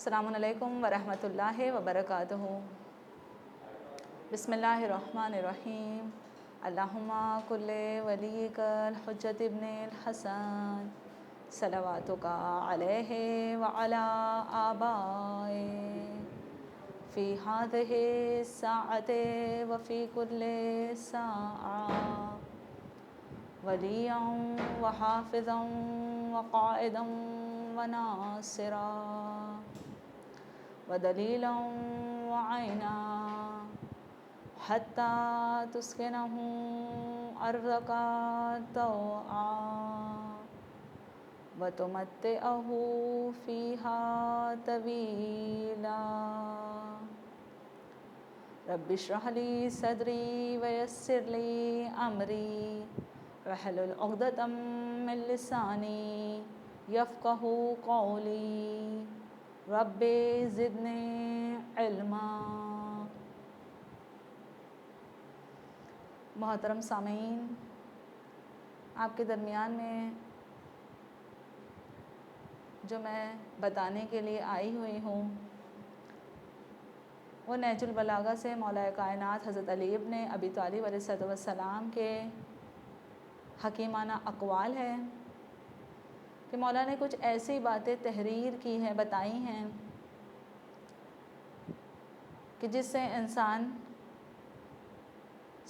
السلام علیکم ورحمۃ اللہ وبرکاتہ۔ بسم اللہ الرحمن الرحیم۔ اللہم کل ولیک الحجۃ ابن الحسن صلواتک علیہ وعلی آبائہ فی ہذہ الساعۃ وفی کل ساعۃ ولیٰ وحافظا وقائدا وناصرا ودلیلا وعینا حتی تسکنہ ارضک طوعا وتمتعہ فیہا طویلا۔ رب اشرح لی صدری ویسر لی امری واحلل عقدۃ من لسانی یفقہوا قولی رب زدنی علما۔ محترم سامعین، آپ کے درمیان میں جو میں بتانے کے لیے آئی ہوئی ہوں وہ نہج البلاغہ سے مولا کائنات حضرت علی ابن ابی طالب علیہ السلام کے حکیمانہ اقوال ہے کہ مولا نے کچھ ایسی باتیں تحریر کی ہیں، بتائی ہیں کہ جس سے انسان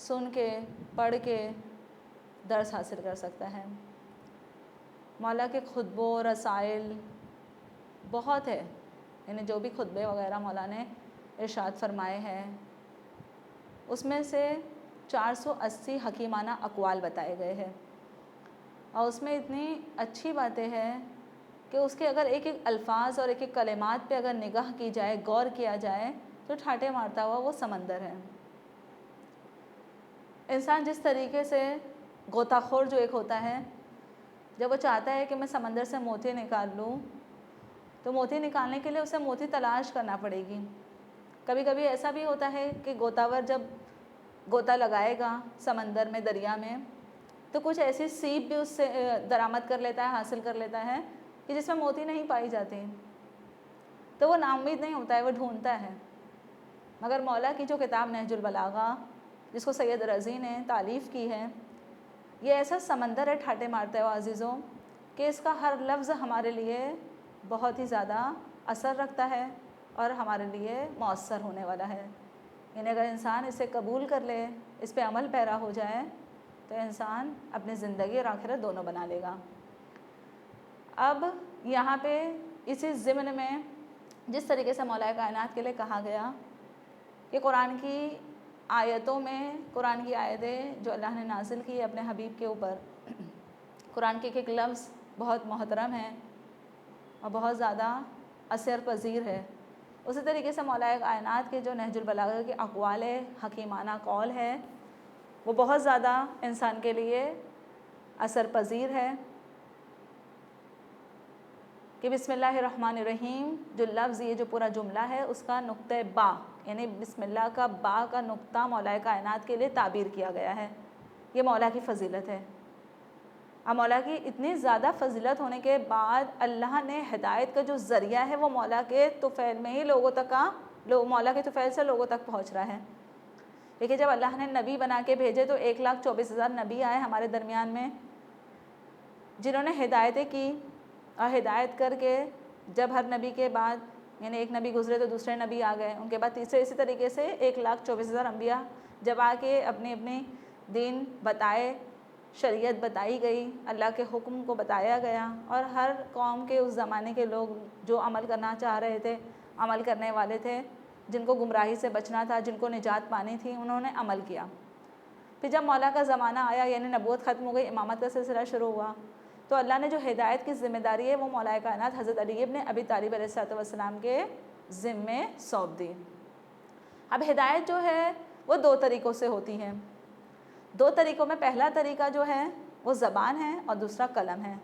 سن کے پڑھ کے درس حاصل کر سکتا ہے۔ مولا کے خطبوں رسائل بہت ہے، یعنی جو بھی خطبے وغیرہ مولا نے ارشاد فرمائے ہیں اس میں سے 480 حکیمانہ اقوال بتائے گئے ہیں، اور اس میں اتنی اچھی باتیں ہیں کہ اس کے اگر ایک ایک الفاظ اور ایک ایک کلمات پہ اگر نگاہ کی جائے، غور کیا جائے تو ٹھاٹے مارتا ہوا وہ سمندر ہے۔ انسان جس طریقے سے غوطہ خور جو ایک ہوتا ہے، جب وہ چاہتا ہے کہ میں سمندر سے موتی نکال لوں تو موتی نکالنے کے لیے اسے موتی تلاش کرنا پڑے گی۔ کبھی کبھی ایسا بھی ہوتا ہے کہ غوطہ ور جب غوطہ لگائے گا سمندر میں، دریا میں، تو کچھ ایسی سیپ بھی اس سے درآمد کر لیتا ہے، حاصل کر لیتا ہے کہ جس میں موتی نہیں پائی جاتی، تو وہ نا امید نہیں ہوتا ہے، وہ ڈھونڈتا ہے۔ مگر مولا کی جو کتاب نہج البلاغہ جس کو سید رضی نے تالیف کی ہے، یہ ایسا سمندر ہے ٹھاٹے مارتے ہو عزیزوں کہ اس کا ہر لفظ ہمارے لیے بہت ہی زیادہ اثر رکھتا ہے اور ہمارے لیے مؤثر ہونے والا ہے۔ یعنی اگر انسان اسے قبول کر لے، اس پہ عمل پیرا ہو جائے تو انسان اپنی زندگی اور آخرت دونوں بنا لے گا۔ اب یہاں پہ اسی ضمن میں جس طریقے سے مولا کائنات کے لیے کہا گیا کہ قرآن کی آیتوں میں، قرآن کی آیتیں جو اللہ نے نازل کی ہے اپنے حبیب کے اوپر، قرآن کے ایک لفظ بہت محترم ہے اور بہت زیادہ اثر پذیر ہے۔ اسی طریقے سے مولا کائنات کے جو نہج البلاغہ کے اقوال حکیمانہ قول ہے وہ بہت زیادہ انسان کے لیے اثر پذیر ہے کہ بسم اللہ الرحمن الرحیم جو لفظ، یہ جو پورا جملہ ہے، اس کا نقطہ با، یعنی بسم اللہ کا با کا نقطہ مولا کائنات کے لیے تعبیر کیا گیا ہے۔ یہ مولا کی فضیلت ہے۔ اب مولا کی اتنی زیادہ فضیلت ہونے کے بعد اللہ نے ہدایت کا جو ذریعہ ہے وہ مولا کے طفیل میں ہی لوگوں تک مولا کے طفیل سے لوگوں تک پہنچ رہا ہے۔ دیکھیے جب اللہ نے نبی بنا کے بھیجے تو 1,24,000 نبی آئے ہمارے درمیان میں، جنہوں نے ہدایتیں کی، اور ہدایت کر کے جب ہر نبی کے بعد، یعنی ایک نبی گزرے تو دوسرے نبی آ گئے، ان کے بعد تیسرے، اسی طریقے سے 1,24,000 انبیاء جب آ کے اپنے دین بتائے، شریعت بتائی گئی، اللہ کے حکم کو بتایا گیا، اور ہر قوم کے اس زمانے کے لوگ جو عمل کرنا چاہ رہے تھے، عمل کرنے والے تھے، جن کو گمراہی سے بچنا تھا، جن کو نجات پانی تھی، انہوں نے عمل کیا۔ پھر جب مولا کا زمانہ آیا، یعنی نبوت ختم ہو گئی، امامت کا سلسلہ شروع ہوا، تو اللہ نے جو ہدایت کی ذمہ داری ہے وہ مولا کائنات حضرت علی ابن ابی طالب علیہ السلام کے ذمے سونپ دی۔ اب ہدایت جو ہے وہ 2 طریقوں سے ہوتی ہے۔ 2 طریقوں میں پہلا طریقہ جو ہے وہ زبان ہے اور دوسرا قلم ہے۔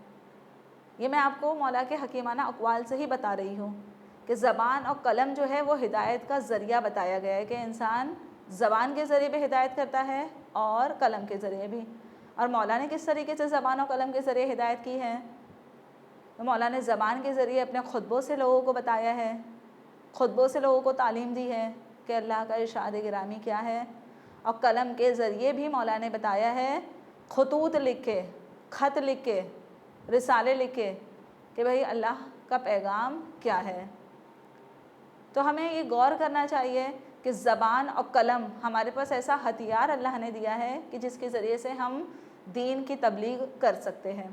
یہ میں آپ کو مولا کے حکیمانہ اقوال سے ہی بتا رہی ہوں کہ زبان اور قلم جو ہے وہ ہدایت کا ذریعہ بتایا گیا ہے کہ انسان زبان کے ذریعے بھی ہدایت کرتا ہے اور قلم کے ذریعے بھی۔ اور مولا نے کس طریقے سے زبان اور قلم کے ذریعے ہدایت کی ہے؟ تو مولا نے زبان کے ذریعے اپنے خطبوں سے لوگوں کو بتایا ہے، خطبوں سے لوگوں کو تعلیم دی ہے کہ اللہ کا ارشاد گرامی کیا ہے، اور قلم کے ذریعے بھی مولا نے بتایا ہے، خطوط لکھ کے، خط لکھ کے، رسالے لکھ کے، کہ بھئی اللہ کا پیغام کیا ہے۔ تو ہمیں یہ غور کرنا چاہیے کہ زبان اور قلم ہمارے پاس ایسا ہتھیار اللہ نے دیا ہے کہ جس کے ذریعے سے ہم دین کی تبلیغ کر سکتے ہیں۔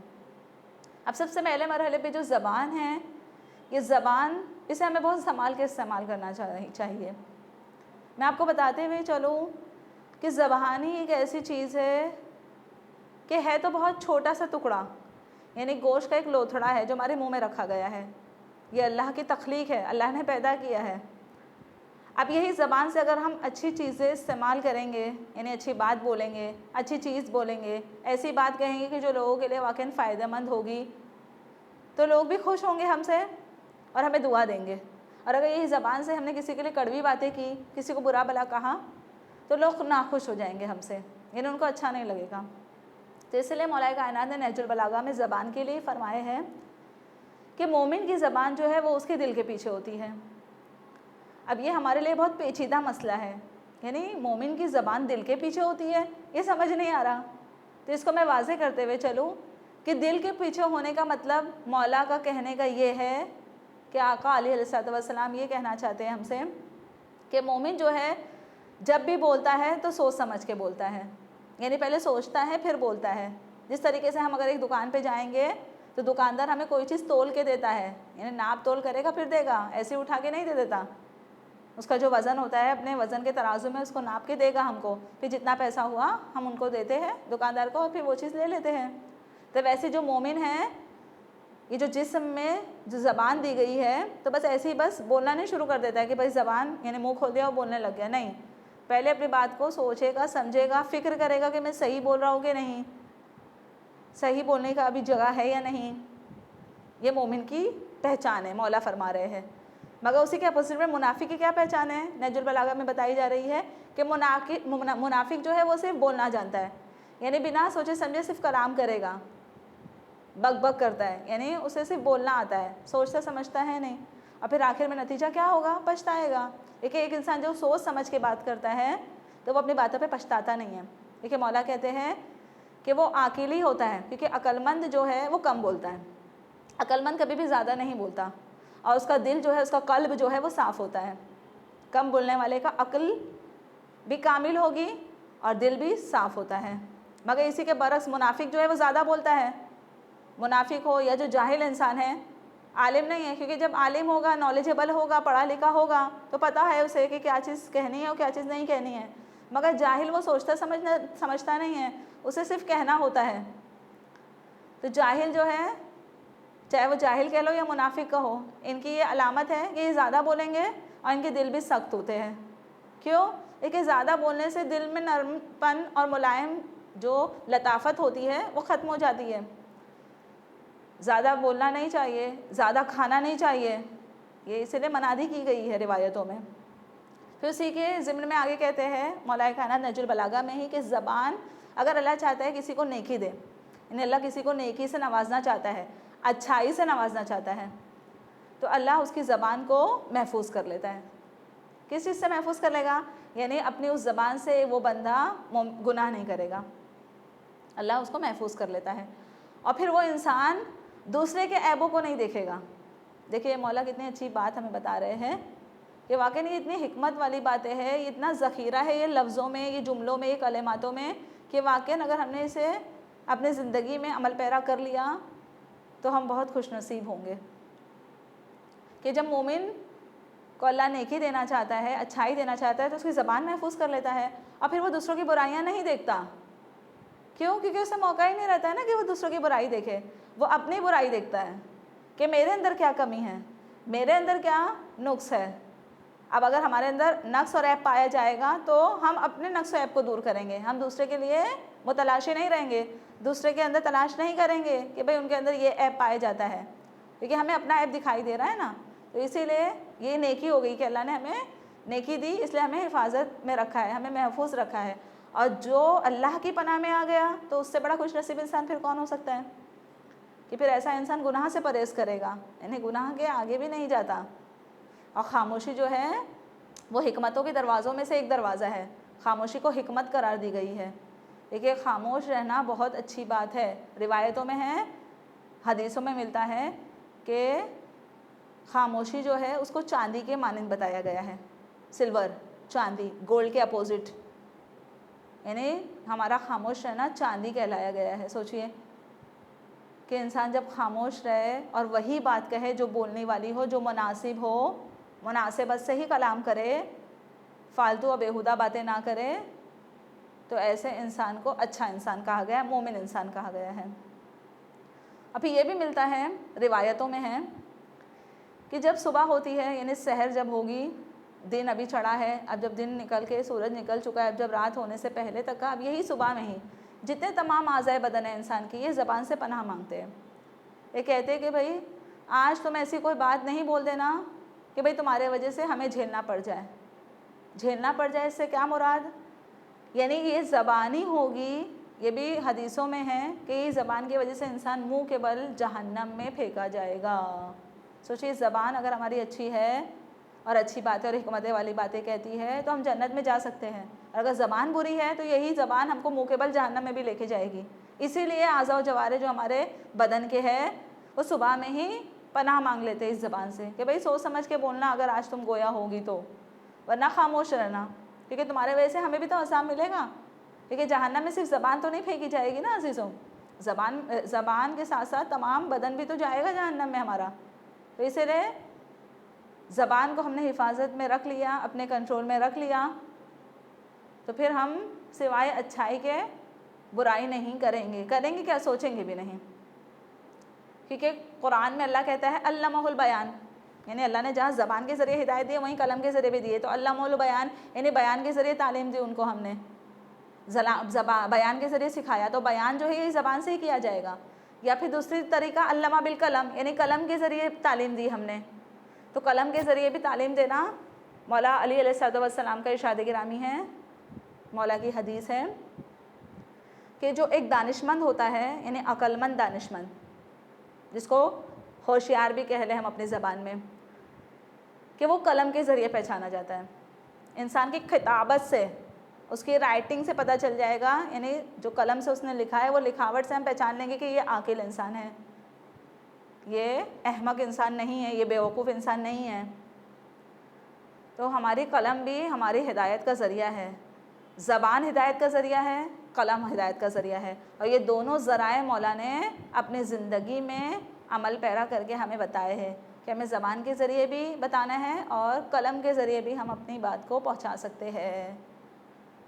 اب سب سے پہلے مرحلے پہ جو زبان ہے، یہ زبان اسے ہمیں بہت سنبھال کے استعمال کرنا چاہیے۔ میں آپ کو بتاتے ہوئے چلوں کہ زبان ہی ایک ایسی چیز ہے کہ ہے تو بہت چھوٹا سا ٹکڑا، یعنی گوشت کا ایک لوتھڑا ہے جو ہمارے منہ میں رکھا گیا ہے، یہ اللہ کی تخلیق ہے، اللہ نے پیدا کیا ہے۔ اب یہی زبان سے اگر ہم اچھی چیزیں استعمال کریں گے، یعنی اچھی بات بولیں گے، اچھی چیز بولیں گے، ایسی بات کہیں گے کہ جو لوگوں کے لیے واقعاً فائدہ مند ہوگی، تو لوگ بھی خوش ہوں گے ہم سے اور ہمیں دعا دیں گے۔ اور اگر یہی زبان سے ہم نے کسی کے لیے کڑوی باتیں کی، کسی کو برا بھلا کہا، تو لوگ ناخوش ہو جائیں گے ہم سے، یعنی ان کو اچھا نہیں لگے گا۔ تو اس لیے مولا کائنات نے نہج البلاغہ میں زبان کے لیے فرمائے ہیں کہ مومن کی زبان جو ہے وہ اس کے دل کے پیچھے ہوتی ہے۔ اب یہ ہمارے لیے بہت پیچیدہ مسئلہ ہے، یعنی مومن کی زبان دل کے پیچھے ہوتی ہے، یہ سمجھ نہیں آ رہا۔ تو اس کو میں واضح کرتے ہوئے چلوں کہ دل کے پیچھے ہونے کا مطلب مولا کا کہنے کا یہ ہے کہ آقا علیہ السلام یہ کہنا چاہتے ہیں ہم سے کہ مومن جو ہے جب بھی بولتا ہے تو سوچ سمجھ کے بولتا ہے، یعنی پہلے سوچتا ہے پھر بولتا ہے۔ جس طریقے سے ہم اگر ایک دکان پہ جائیں گے تو دکاندار ہمیں کوئی چیز تول کے دیتا ہے، یعنی ناپ تول کرے گا پھر دے گا، ایسے اٹھا کے نہیں دے دیتا۔ اس کا جو وزن ہوتا ہے اپنے وزن کے ترازو میں اس کو ناپ کے دے گا ہم کو، پھر جتنا پیسہ ہوا ہم ان کو دیتے ہیں دکاندار کو، اور پھر وہ چیز لے لیتے ہیں۔ تو ویسے جو مومن ہے، یہ جو جسم میں جو زبان دی گئی ہے، تو بس ایسے ہی بس بولنا نہیں شروع کر دیتا ہے کہ بھائی زبان یعنی منہ کھول دیا اور بولنے لگ گیا، نہیں، پہلے اپنی بات کو سوچے گا، سمجھے گا، فکر کرے گا کہ میں صحیح بول رہا ہوں کہ نہیں، صحیح بولنے کا ابھی جگہ ہے یا نہیں۔ یہ مومن کی پہچان ہے، مولا فرما رہے ہیں۔ مگر اسی کے اپوزٹ میں منافق کی کیا پہچان ہے؟ نہج البلاغہ میں بتائی جا رہی ہے کہ منافق جو ہے وہ صرف بولنا جانتا ہے، یعنی بنا سوچے سمجھے صرف کلام کرے گا، بک بک کرتا ہے، یعنی اسے صرف بولنا آتا ہے، سوچتا سمجھتا ہے نہیں، اور پھر آخر میں نتیجہ کیا ہوگا؟ پچھتائے گا۔ لیکن ایک انسان جو سوچ سمجھ کے بات کرتا ہے تو وہ اپنی باتوں پہ پچھتاتا نہیں ہے۔ دیکھیے مولا کہتے ہیں کہ وہ عاقل ہی ہوتا ہے، کیونکہ عقل مند جو ہے وہ کم بولتا ہے، عقل مند کبھی بھی زیادہ نہیں بولتا، اور اس کا دل جو ہے، اس کا قلب جو ہے وہ صاف ہوتا ہے۔ کم بولنے والے کا عقل بھی کامل ہوگی اور دل بھی صاف ہوتا ہے۔ مگر اسی کے برعکس منافق جو ہے وہ زیادہ بولتا ہے، منافق ہو یا جو جاہل انسان ہے، عالم نہیں ہے، کیونکہ جب عالم ہوگا، نالجبل ہوگا، پڑھا لکھا ہوگا تو پتہ ہے اسے کہ کیا چیز کہنی ہے اور کیا چیز نہیں کہنی ہے۔ مگر جاہل وہ سمجھتا نہیں ہے، اسے صرف کہنا ہوتا ہے۔ تو جاہل جو ہے، چاہے وہ جاہل کہہ لو یا منافق کہو، ان کی یہ علامت ہے کہ یہ زیادہ بولیں گے اور ان کے دل بھی سخت ہوتے ہیں۔ کیوں؟ کہ زیادہ بولنے سے دل میں نرم پن اور ملائم جو لطافت ہوتی ہے وہ ختم ہو جاتی ہے۔ زیادہ بولنا نہیں چاہیے، زیادہ کھانا نہیں چاہیے، یہ اس لیے منادی کی گئی ہے روایتوں میں۔ پھر اسی کے ضمن میں آگے کہتے ہیں مولا کائنات نہج البلاغہ میں ہی کہ زبان اگر اللہ چاہتا ہے کسی کو نیکی دے، یعنی اللہ کسی کو نیکی سے نوازنا چاہتا ہے، اچھائی سے نوازنا چاہتا ہے، تو اللہ اس کی زبان کو محفوظ کر لیتا ہے۔ کس چیز سے محفوظ کر لے گا؟ یعنی اپنی اس زبان سے وہ بندہ گناہ نہیں کرے گا، اللہ اس کو محفوظ کر لیتا ہے، اور پھر وہ انسان دوسرے کے عیبوں کو نہیں دیکھے گا۔ دیکھیے مولا کتنی اچھی بات ہمیں بتا رہے ہیں کہ واقعی یہ اتنی حکمت والی باتیں ہیں، یہ اتنا ذخیرہ ہے یہ لفظوں میں، یہ جملوں میں، یہ کلماتوں میں، کہ واقعی اگر ہم نے اسے اپنی زندگی میں عمل پیرا کر لیا تو ہم بہت خوش نصیب ہوں گے۔ کہ جب مومن کو اللہ نیکی دینا چاہتا ہے، اچھائی دینا چاہتا ہے، تو اس کی زبان محفوظ کر لیتا ہے، اور پھر وہ دوسروں کی برائیاں نہیں دیکھتا۔ کیوں؟ کیونکہ اسے موقع ہی نہیں رہتا ہے نا کہ وہ دوسروں کی برائی دیکھے، وہ اپنی برائی دیکھتا ہے کہ میرے اندر کیا کمی ہے، میرے اندر کیا نقص ہے۔ اب اگر ہمارے اندر نقص اور عیب پایا جائے گا تو ہم اپنے نقص و عیب کو دور کریں گے، ہم دوسرے کے لیے متلاشی نہیں رہیں گے، دوسرے کے اندر تلاش نہیں کریں گے کہ بھئی ان کے اندر یہ عیب پایا جاتا ہے، کیونکہ ہمیں اپنا عیب دکھائی دے رہا ہے نا۔ تو اسی لیے یہ نیکی ہو گئی کہ اللہ نے ہمیں نیکی دی، اس لیے ہمیں حفاظت میں رکھا ہے، ہمیں محفوظ رکھا ہے، اور جو اللہ کی پناہ میں آ گیا تو اس سے بڑا خوش نصیب انسان پھر کون ہو سکتا ہے؟ کہ پھر ایسا انسان گناہ سے پرہیز کرے گا، یعنی گناہ کے آگے بھی نہیں جاتا۔ اور خاموشی جو ہے وہ حکمتوں کے دروازوں میں سے ایک دروازہ ہے، خاموشی کو حکمت قرار دی گئی ہے۔ دیکھیے خاموش رہنا بہت اچھی بات ہے، روایتوں میں ہے، حدیثوں میں ملتا ہے کہ خاموشی جو ہے اس کو چاندی کے مانند بتایا گیا ہے، سلور، چاندی، گولڈ کے اپوزٹ، یعنی ہمارا خاموش رہنا چاندی کہلایا گیا ہے۔ سوچئے کہ انسان جب خاموش رہے اور وہی بات کہے جو بولنے والی ہو، جو مناسب ہو، مناسبت سے ہی کلام کرے، فالتو و بیہودہ باتیں نہ کرے، تو ایسے انسان کو اچھا انسان کہا گیا ہے، مومن انسان کہا گیا ہے۔ ابھی یہ بھی ملتا ہے، روایتوں میں ہے کہ جب صبح ہوتی ہے، یعنی سحر جب ہوگی، دن ابھی چڑھا ہے، اب جب دن نکل کے سورج نکل چکا ہے، اب جب رات ہونے سے پہلے تک کا، اب یہی صبح میں ہی جتنے تمام اعضائے بدن ہیں انسان کی، یہ زبان سے پناہ مانگتے ہیں۔ یہ کہتے ہیں کہ بھائی آج تم ایسی کوئی بات نہیں بول دینا کہ بھائی تمہارے وجہ سے ہمیں جھیلنا پڑ جائے۔ جھیلنا پڑ جائے اس سے کیا مراد؟ یعنی یہ زبانی ہوگی، یہ بھی حدیثوں میں ہے کہ یہ زبان کی وجہ سے انسان منہ کے بل جہنم میں پھینکا جائے گا۔ سوچئے زبان اگر ہماری اچھی ہے اور اچھی باتیں اور حکمتیں والی باتیں کہتی ہے تو ہم جنت میں جا سکتے ہیں، اور اگر زبان بری ہے تو یہی زبان ہم کو منہ کے بل جہنم میں بھی لے کے جائے گی۔ اسی لیے اعضاء و جوارح جو ہمارے بدن کے ہے وہ صبح میں ہی پناہ مانگ لیتے ہیں اس زبان سے کہ بھئی سوچ سمجھ کے بولنا اگر آج تم گویا ہوگی تو، ورنہ خاموش رہنا، کیونکہ تمہارے وجہ سے ہمیں بھی تو عذاب ملے گا، کیونکہ جہنم میں صرف زبان تو نہیں پھینکی جائے گی نا عزیزوں، زبان کے ساتھ ساتھ تمام بدن بھی تو جائے گا جہنم میں ہمارا۔ تو اسی لیے زبان کو ہم نے حفاظت میں رکھ لیا، اپنے کنٹرول میں رکھ لیا، تو پھر ہم سوائے اچھائی کے برائی نہیں کریں گے، کریں گے کیا، سوچیں گے بھی نہیں۔ کیونکہ قرآن میں اللہ کہتا ہے علمہ البیان، یعنی اللہ نے جہاں زبان کے ذریعے ہدایت دی وہیں قلم کے ذریعے بھی دیے، تو علمہ البیان یعنی بیان کے ذریعے تعلیم دی ان کو ہم نے، بیان کے ذریعے سکھایا، تو بیان جو ہے یہی زبان سے ہی کیا جائے گا۔ یا پھر دوسری طریقہ علمہ بالقلم، یعنی قلم کے ذریعے تعلیم دی ہم نے، تو قلم کے ذریعے بھی تعلیم دینا مولا علی علیہ السلام کا ارشاد گرامی ہے، مولا کی حدیث ہے کہ جو ایک دانشمند ہوتا ہے، یعنی عقل مند دانشمند، جس کو ہوشیار بھی کہہ لیں ہم اپنی زبان میں، کہ وہ قلم کے ذریعے پہچانا جاتا ہے، انسان کی خطابت سے، اس کی رائٹنگ سے پتہ چل جائے گا، یعنی جو قلم سے اس نے لکھا ہے وہ لکھاوٹ سے ہم پہچان لیں گے کہ یہ عاقل انسان ہے، یہ احمق انسان نہیں ہے، یہ بیوقوف انسان نہیں ہے۔ تو ہماری قلم بھی ہماری ہدایت کا ذریعہ ہے، زبان ہدایت کا ذریعہ ہے، قلم ہدایت کا ذریعہ ہے، اور یہ دونوں ذرائع مولا نے اپنی زندگی میں عمل پیرا کر کے ہمیں بتائے ہیں کہ ہمیں زبان کے ذریعے بھی بتانا ہے اور قلم کے ذریعے بھی ہم اپنی بات کو پہنچا سکتے ہیں۔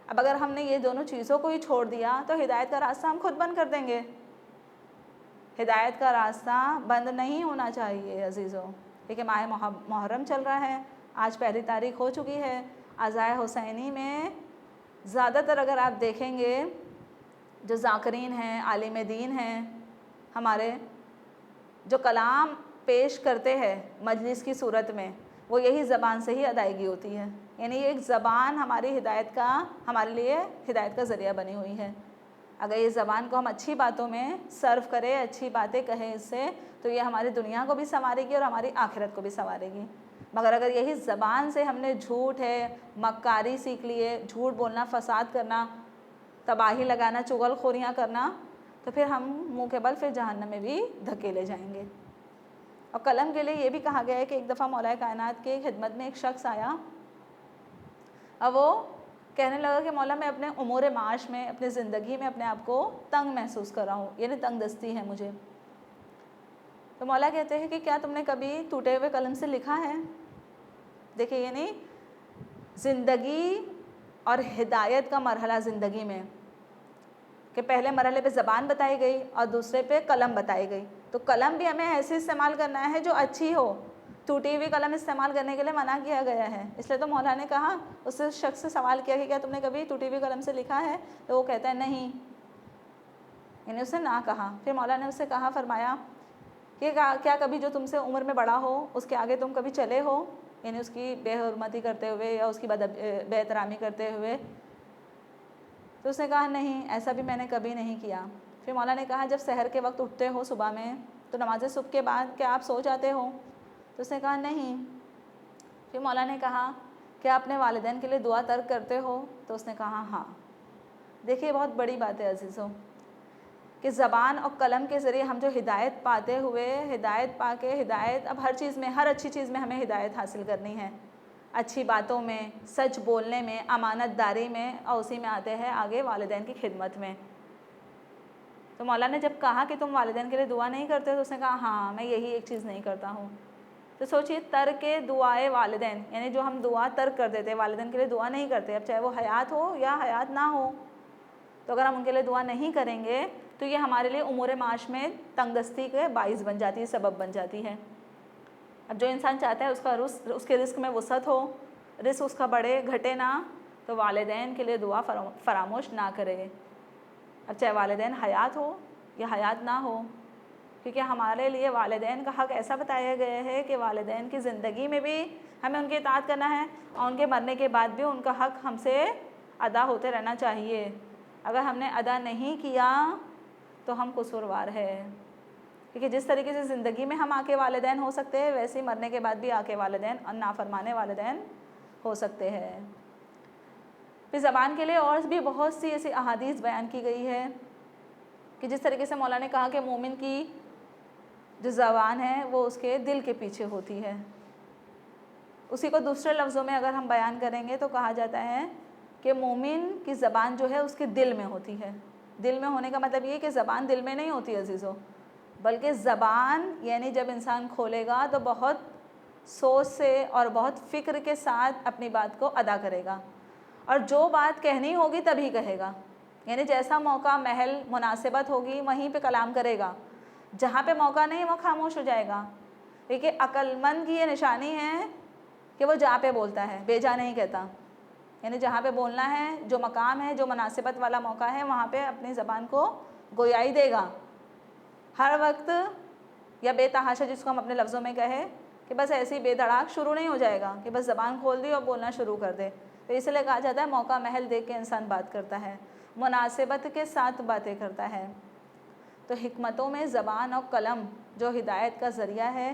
اب اگر ہم نے یہ دونوں چیزوں کو ہی چھوڑ دیا تو ہدایت کا راستہ ہم خود بند کر دیں گے۔ ہدایت کا راستہ بند نہیں ہونا چاہیے عزیزوں، کیونکہ ماہ محرم چل رہا ہے، آج پہلی تاریخ ہو چکی ہے، عزائے حسینی میں زیادہ تر اگر آپ دیکھیں گے جو ذاکرین ہیں، عالم دین ہیں ہمارے، جو کلام پیش کرتے ہیں مجلس کی صورت میں، وہ یہی زبان سے ہی ادائیگی ہوتی ہے، یعنی یہ ایک زبان ہماری ہدایت کا، ہمارے لیے ہدایت کا ذریعہ بنی ہوئی ہے۔ اگر یہ زبان کو ہم اچھی باتوں میں صرف کریں، اچھی باتیں کہیں اس سے، تو یہ ہماری دنیا کو بھی سنوارے گی اور ہماری آخرت کو بھی سنوارے گی۔ مگر اگر یہی زبان سے ہم نے جھوٹ ہے، مکاری سیکھ لیے، جھوٹ بولنا، فساد کرنا، تباہی لگانا، چغل خوریاں کرنا، تو پھر ہم منہ کے بل پھر جہنم میں بھی دھکیلے جائیں گے۔ اور قلم کے لیے یہ بھی کہا گیا ہے کہ ایک دفعہ مولا کائنات کی خدمت میں ایک شخص آیا اور وہ کہنے لگا کہ مولا میں اپنے امور معاش میں، اپنے زندگی میں اپنے آپ کو تنگ محسوس کر رہا ہوں، یعنی تنگ دستی ہے مجھے۔ تو مولا کہتے ہیں کہ کیا تم نے کبھی ٹوٹے ہوئے قلم سے لکھا ہے؟ دیکھیں یعنی زندگی اور ہدایت کا مرحلہ زندگی میں، کہ پہلے مرحلے پہ زبان بتائی گئی اور دوسرے پہ قلم بتائی گئی، تو قلم بھی ہمیں ایسے استعمال کرنا ہے جو اچھی ہو، ٹوٹی ہوئی قلم استعمال کرنے کے لیے منع کیا گیا ہے۔ اس لیے تو مولا نے کہا، اس شخص سے سوال کیا کہ کیا تم نے کبھی ٹوٹی ہوئی قلم سے لکھا ہے؟ تو وہ کہتا ہے نہیں، یعنی اس نے نہ کہا۔ پھر مولا نے اس سے کہا، فرمایا کہ کیا کبھی جو تم سے عمر میں بڑا ہو اس کے آگے تم کبھی چلے ہو، یعنی اس کی بے حرمتی کرتے ہوئے یا اس کی بے احترامی کرتے ہوئے؟ تو اس نے کہا نہیں، ایسا بھی میں نے کبھی نہیں کیا۔ پھر مولا نے کہا جب سحر کے وقت اٹھتے ہو صبح میں تو نماز صبح کے بعد کیا آپ سو جاتے ہو؟ تو اس نے کہا نہیں۔ پھر مولا نے کہا کہ آپ اپنے والدین کے لیے دعا ترک کرتے ہو؟ تو اس نے کہا ہاں۔ دیکھیے بہت بڑی بات ہے عزیزوں کہ زبان اور قلم کے ذریعے ہم جو ہدایت پاتے ہوئے، ہدایت پا کے ہدایت، اب ہر چیز میں، ہر اچھی چیز میں ہمیں ہدایت حاصل کرنی ہے، اچھی باتوں میں، سچ بولنے میں، امانت داری میں، اور اسی میں آتے ہیں آگے والدین کی خدمت میں۔ تو مولا نے جب کہا کہ تم والدین کے لیے دعا نہیں کرتے تو اس نے کہا ہاں میں یہی ایک چیز نہیں کرتا ہوں۔ تو سوچئے ترک دعائے والدین، یعنی جو ہم دعا ترک کر دیتے، والدین کے لیے دعا نہیں کرتے، اب چاہے وہ حیات ہو یا حیات نہ ہو، تو اگر ہم ان کے لیے دعا نہیں کریں گے تو یہ ہمارے لیے امور معاش میں تنگ دستی کے باعث بن جاتی ہے، سبب بن جاتی ہے۔ اب جو انسان چاہتا ہے اس کے رزق میں وسعت ہو، رزق اس کا بڑھے گھٹے نہ، تو والدین کے لیے دعا فراموش نہ کرے، اب چاہے والدین حیات ہو یا حیات نہ ہو، کیونکہ ہمارے لیے والدین کا حق ایسا بتایا گیا ہے کہ والدین کی زندگی میں بھی ہمیں ان کی اطاعت کرنا ہے، اور ان کے مرنے کے بعد بھی ان کا حق ہم سے ادا ہوتے رہنا چاہیے۔ اگر ہم نے ادا نہیں کیا تو ہم قصوروار ہے، کیونکہ جس طریقے سے زندگی میں ہم آقے والدین ہو سکتے ہیں، ویسے مرنے کے بعد بھی آقے والدین اور نافرمانے والدین ہو سکتے ہیں۔ پھر زبان کے لیے اور بھی بہت سی ایسی احادیث بیان کی گئی ہے کہ جس طریقے سے مولا نے کہا کہ مومن کی جو زبان ہے وہ اس کے دل کے پیچھے ہوتی ہے، اسی کو دوسرے لفظوں میں اگر ہم بیان کریں گے تو کہا جاتا ہے کہ مومن کی زبان جو ہے اس کے دل میں ہوتی ہے۔ دل میں ہونے کا مطلب یہ ہے کہ زبان دل میں نہیں ہوتی عزیزوں، بلکہ زبان یعنی جب انسان کھولے گا تو بہت سوچ سے اور بہت فکر کے ساتھ اپنی بات کو ادا کرے گا، اور جو بات کہنی ہوگی تبھی کہے گا، یعنی جیسا موقع محل مناسبت ہوگی وہیں پہ کلام کرے گا، جہاں پہ موقع نہیں وہ خاموش ہو جائے گا۔ دیکھیے عقل مند کی یہ نشانی ہے کہ وہ جہاں پہ بولتا ہے، بے جا نہیں کہتا، یعنی جہاں پہ بولنا ہے، جو مقام ہے، جو مناسبت والا موقع ہے، وہاں پہ اپنی زبان کو گویائی دے گا۔ ہر وقت یا بے تحاشا جس کو ہم اپنے لفظوں میں کہیں کہ بس ایسے ہی بے دھڑاک شروع نہیں ہو جائے گا کہ بس زبان کھول دی اور بولنا شروع کر دے، تو اس لیے کہا جاتا ہے موقع محل دیکھ کے انسان بات کرتا ہے، مناسبت کے ساتھ باتیں کرتا ہے۔ تو حکمتوں میں زبان اور قلم جو ہدایت کا ذریعہ ہے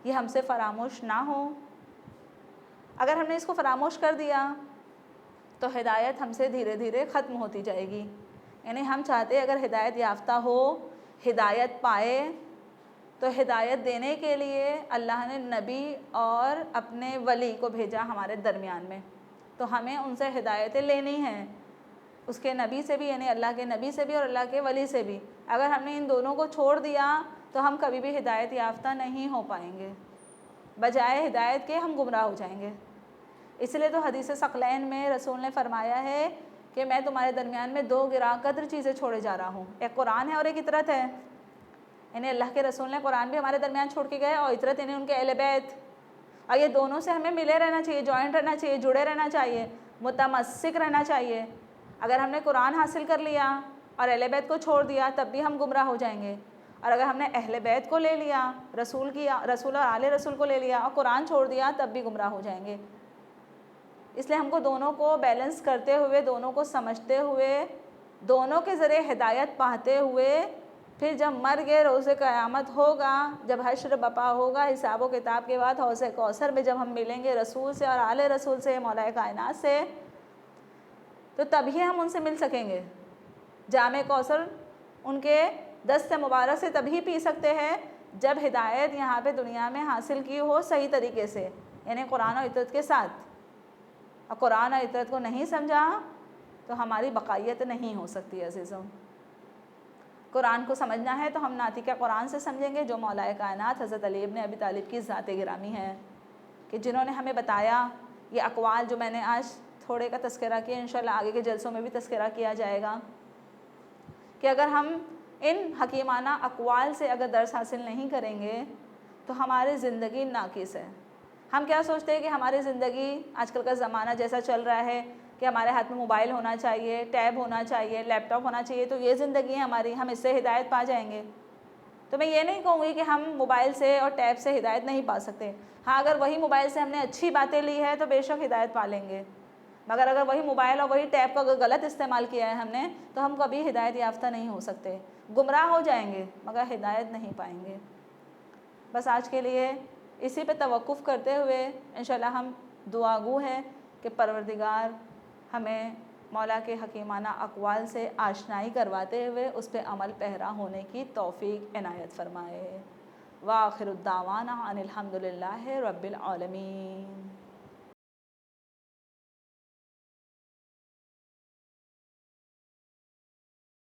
یہ ہم سے فراموش نہ ہو۔ اگر ہم نے اس کو فراموش کر دیا تو ہدایت ہم سے دھیرے دھیرے ختم ہوتی جائے گی، یعنی ہم چاہتے اگر ہدایت یافتہ ہو، ہدایت پائے، تو ہدایت دینے کے لیے اللہ نے نبی اور اپنے ولی کو بھیجا ہمارے درمیان میں، تو ہمیں ان سے ہدایتیں لینی ہیں، اس کے نبی سے بھی، یعنی اللہ کے نبی سے بھی اور اللہ کے ولی سے بھی۔ اگر ہم نے ان دونوں کو چھوڑ دیا تو ہم کبھی بھی ہدایت یافتہ نہیں ہو پائیں گے، بجائے ہدایت کے ہم گمراہ ہو جائیں گے۔ اس لیے تو حدیث ثقلین میں رسول نے فرمایا ہے کہ میں تمہارے درمیان میں دو گراں قدر چیزیں چھوڑے جا رہا ہوں، ایک قرآن ہے اور ایک اطرت ہے، یعنی اللہ کے رسول نے قرآن بھی ہمارے درمیان چھوڑ کے گئے، اور اطرت یعنی ان کے اہل بیت، اور یہ دونوں سے ہمیں ملے رہنا چاہیے، جوائنٹ رہنا چاہیے، جڑے رہنا چاہیے، متمسک رہنا چاہیے۔ اگر ہم نے قرآن حاصل کر لیا اور اہل بیت کو چھوڑ دیا تب بھی ہم گمراہ ہو جائیں گے، اور اگر ہم نے اہل بیت کو لے لیا، رسول اور آل رسول کو لے لیا اور قرآن چھوڑ دیا تب بھی گمراہ ہو جائیں گے۔ اس لیے ہم کو دونوں کو بیلنس کرتے ہوئے، دونوں کو سمجھتے ہوئے، دونوں کے ذریعے ہدایت پاتے ہوئے، پھر جب مرگ روز قیامت ہوگا، جب حشر بپا ہوگا، حساب و کتاب کے بعد حوض کوثر میں جب ہم ملیں گے رسول سے اور آل رسول سے، مولا کائنات سے، تو تبھی ہم ان سے مل سکیں گے۔ جام کوثر ان کے دست مبارک سے تبھی پی سکتے ہیں جب ہدایت یہاں پہ دنیا میں حاصل کی ہو صحیح طریقے سے، یعنی قرآن و اطرت کے ساتھ، اور قرآن و اطرت کو نہیں سمجھا تو ہماری بقائیت نہیں ہو سکتی عزیزوں۔ قرآن کو سمجھنا ہے تو ہم ناطق قرآن سے سمجھیں گے، جو مولا کائنات حضرت علی ابن ابی طالب کی ذات گرامی ہے، کہ جنہوں نے ہمیں بتایا یہ اقوال جو میں نے آج تھوڑے کا تذکرہ کیا، انشاءاللہ آگے کے جلسوں میں بھی تذکرہ کیا جائے گا، کہ اگر ہم ان حکیمانہ اقوال سے اگر درس حاصل نہیں کریں گے تو ہماری زندگی ناقص ہے۔ ہم کیا سوچتے ہیں کہ ہماری زندگی، آج کل کا زمانہ جیسا چل رہا ہے کہ ہمارے ہاتھ میں موبائل ہونا چاہیے، ٹیب ہونا چاہیے، لیپ ٹاپ ہونا چاہیے، تو یہ زندگی ہے ہماری، ہم اس سے ہدایت پا جائیں گے۔ تو میں یہ نہیں کہوں گی کہ ہم موبائل سے اور ٹیب سے ہدایت نہیں پا سکتے، ہاں اگر وہی موبائل سے ہم نے اچھی باتیں لی ہے تو بے شک ہدایت پا لیں گے، مگر اگر وہی موبائل اور وہی ٹیب کا غلط استعمال کیا ہے ہم نے تو ہم کبھی ہدایت یافتہ نہیں ہو سکتے، گمراہ ہو جائیں گے مگر ہدایت نہیں پائیں گے۔ بس آج کے لیے اسی پہ توقف کرتے ہوئے انشاءاللہ ہم دعا گو ہیں کہ پروردگار ہمیں مولا کے حکیمانہ اقوال سے آشنائی کرواتے ہوئے اس پہ عمل پیرا ہونے کی توفیق عنایت فرمائے۔ وآخر الدعوانا ان الحمد للہ رب العالمین۔